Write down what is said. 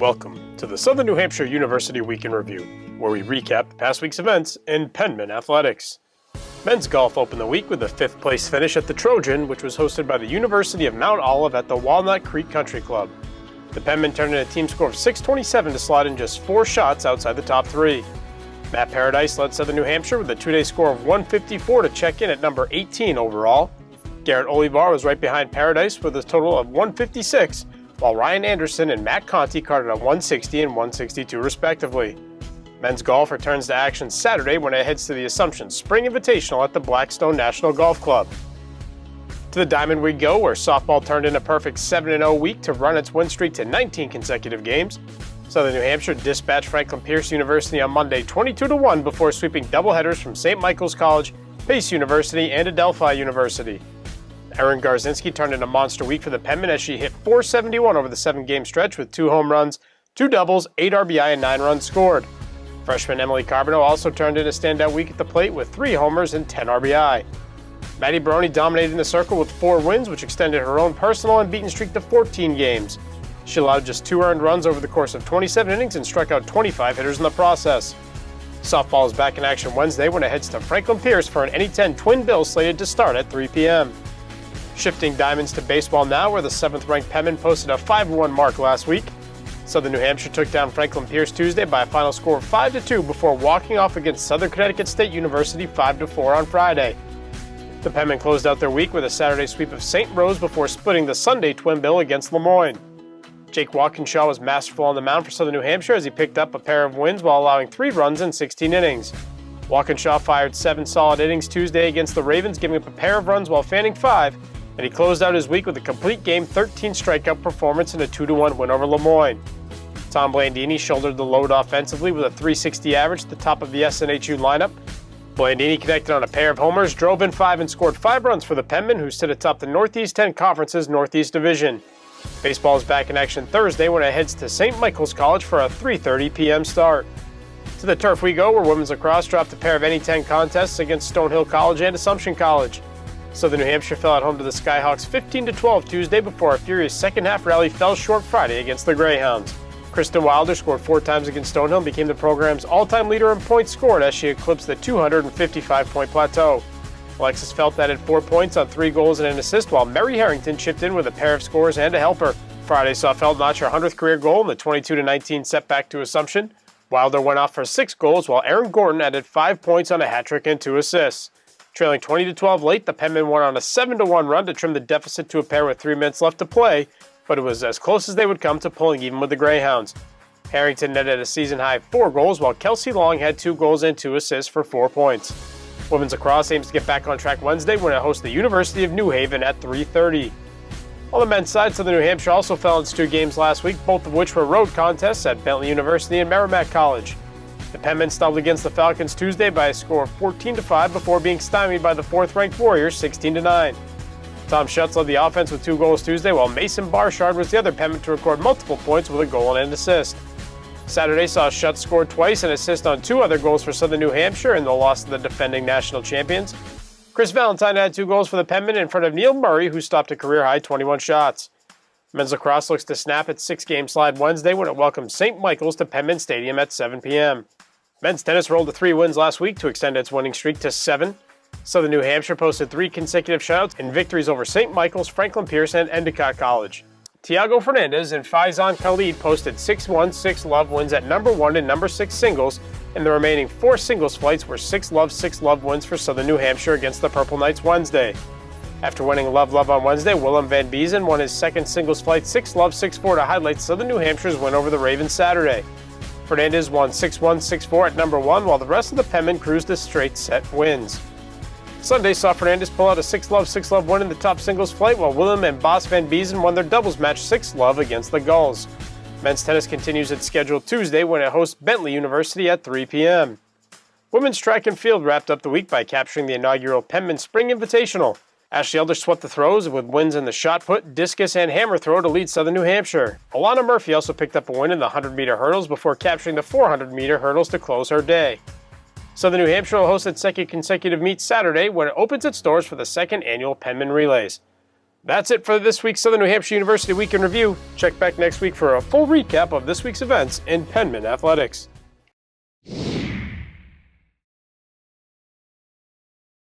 Welcome to the Southern New Hampshire University Week in Review, where we recap the past week's events in Penmen athletics. Men's golf opened the week with a 5th place finish at the Trojan, which was hosted by the University of Mount Olive at the Walnut Creek Country Club. The Penmen turned in a team score of 627 to slide in just 4 shots outside the top 3. Matt Paradise led Southern New Hampshire with a 2-day score of 154 to check in at number 18 overall. Garrett Olivar was right behind Paradise with a total of 156, while Ryan Anderson and Matt Conti carded at 160 and 162 respectively. Men's golf returns to action Saturday when it heads to the Assumption Spring Invitational at the Blackstone National Golf Club. To the Diamond we go, where softball turned in a perfect 7-0 week to run its win streak to 19 consecutive games. Southern New Hampshire dispatched Franklin Pierce University on Monday 22-1 before sweeping doubleheaders from St. Michael's College, Pace University, and Adelphi University. Erin Garzinski turned in a monster week for the Penmen as she hit .471 over the 7-game stretch with 2 home runs, 2 doubles, 8 RBI, and 9 runs scored. Freshman Emily Carbonneau also turned in a standout week at the plate with 3 homers and 10 RBI. Maddie Baroni dominated in the circle with 4 wins, which extended her own personal unbeaten streak to 14 games. She allowed just 2 earned runs over the course of 27 innings and struck out 25 hitters in the process. Softball is back in action Wednesday when it heads to Franklin Pierce for an NE10 Twin Bill slated to start at 3 p.m. Shifting diamonds to baseball now, where the 7th-ranked Penmen posted a 5-1 mark last week. Southern New Hampshire took down Franklin Pierce Tuesday by a final score of 5-2 before walking off against Southern Connecticut State University 5-4 on Friday. The Penmen closed out their week with a Saturday sweep of St. Rose before splitting the Sunday Twin Bill against Lemoyne. Jake Walkinshaw was masterful on the mound for Southern New Hampshire as he picked up a pair of wins while allowing 3 runs in 16 innings. Walkinshaw fired 7 solid innings Tuesday against the Ravens, giving up a pair of runs while fanning 5, and he closed out his week with a complete game 13 strikeout performance and a 2-1 win over Lemoyne. Tom Blandini shouldered the load offensively with a .360 average at the top of the SNHU lineup. Blandini connected on a pair of homers, drove in 5, and scored 5 runs for the Penmen, who sit atop the Northeast 10 Conference's Northeast Division. Baseball is back in action Thursday when it heads to St. Michael's College for a 3:30 p.m. start. To the turf we go, where women's lacrosse dropped a pair of NE10 contests against Stonehill College and Assumption College. Southern New Hampshire fell at home to the Skyhawks 15-12 Tuesday before a furious second-half rally fell short Friday against the Greyhounds. Kristen Wilder scored 4 times against Stonehill and became the program's all-time leader in points scored as she eclipsed the 255-point plateau. Alexis Felt added 4 points on 3 goals and an assist, while Mary Harrington chipped in with a pair of scores and a helper. Friday saw Felt notch her 100th career goal in the 22-19 setback to Assumption. Wilder went off for 6 goals, while Aaron Gordon added 5 points on a hat trick and 2 assists. Trailing 20-12 late, the Penmen won on a 7-1 run to trim the deficit to a pair with 3 minutes left to play, but it was as close as they would come to pulling even with the Greyhounds. Harrington netted a season-high 4 goals, while Kelsey Long had 2 goals and 2 assists for 4 points. Women's lacrosse aims to get back on track Wednesday when it hosts the University of New Haven at 3:30. On the men's side, Southern New Hampshire also fell in 2 games last week, both of which were road contests at Bentley University and Merrimack College. The Penmen stumbled against the Falcons Tuesday by a score of 14-5 before being stymied by the 4th-ranked Warriors 16-9. Tom Schutz led the offense with 2 goals Tuesday, while Mason Barshard was the other Penmen to record multiple points with a goal and an assist. Saturday saw Schutz score twice and assist on 2 other goals for Southern New Hampshire in the loss to the defending national champions. Chris Valentine had 2 goals for the Penmen in front of Neil Murray, who stopped a career-high 21 shots. Men's lacrosse looks to snap its 6-game slide Wednesday when it welcomes St. Michael's to Penmen Stadium at 7 p.m. Men's tennis rolled to 3 wins last week to extend its winning streak to 7. Southern New Hampshire posted 3 consecutive shutouts in victories over St. Michael's, Franklin Pierce, and Endicott College. Tiago Fernandez and Faizan Khalid posted 6-1, 6-love wins at number 1 and number 6 singles, and the remaining 4 singles flights were 6-love wins for Southern New Hampshire against the Purple Knights Wednesday. After winning love on Wednesday, Willem van Biezen won his second singles flight 6-love, 6-4 to highlight Southern New Hampshire's win over the Ravens Saturday. Fernandez won 6-1, 6-4 at number 1, while the rest of the Penmen cruised to straight set wins. Sunday saw Fernandez pull out a 6-love win in the top singles flight, while Willem and Bas van Biezen won their doubles match 6-love against the Gulls. Men's tennis continues its schedule Tuesday when it hosts Bentley University at 3 p.m. Women's track and field wrapped up the week by capturing the inaugural Penmen Spring Invitational. Ashley Elder swept the throws with wins in the shot put, discus, and hammer throw to lead Southern New Hampshire. Alana Murphy also picked up a win in the 100-meter hurdles before capturing the 400-meter hurdles to close her day. Southern New Hampshire will host its second consecutive meet Saturday when it opens its doors for the 2nd annual Penmen Relays. That's it for this week's Southern New Hampshire University Week in Review. Check back next week for a full recap of this week's events in Penmen athletics.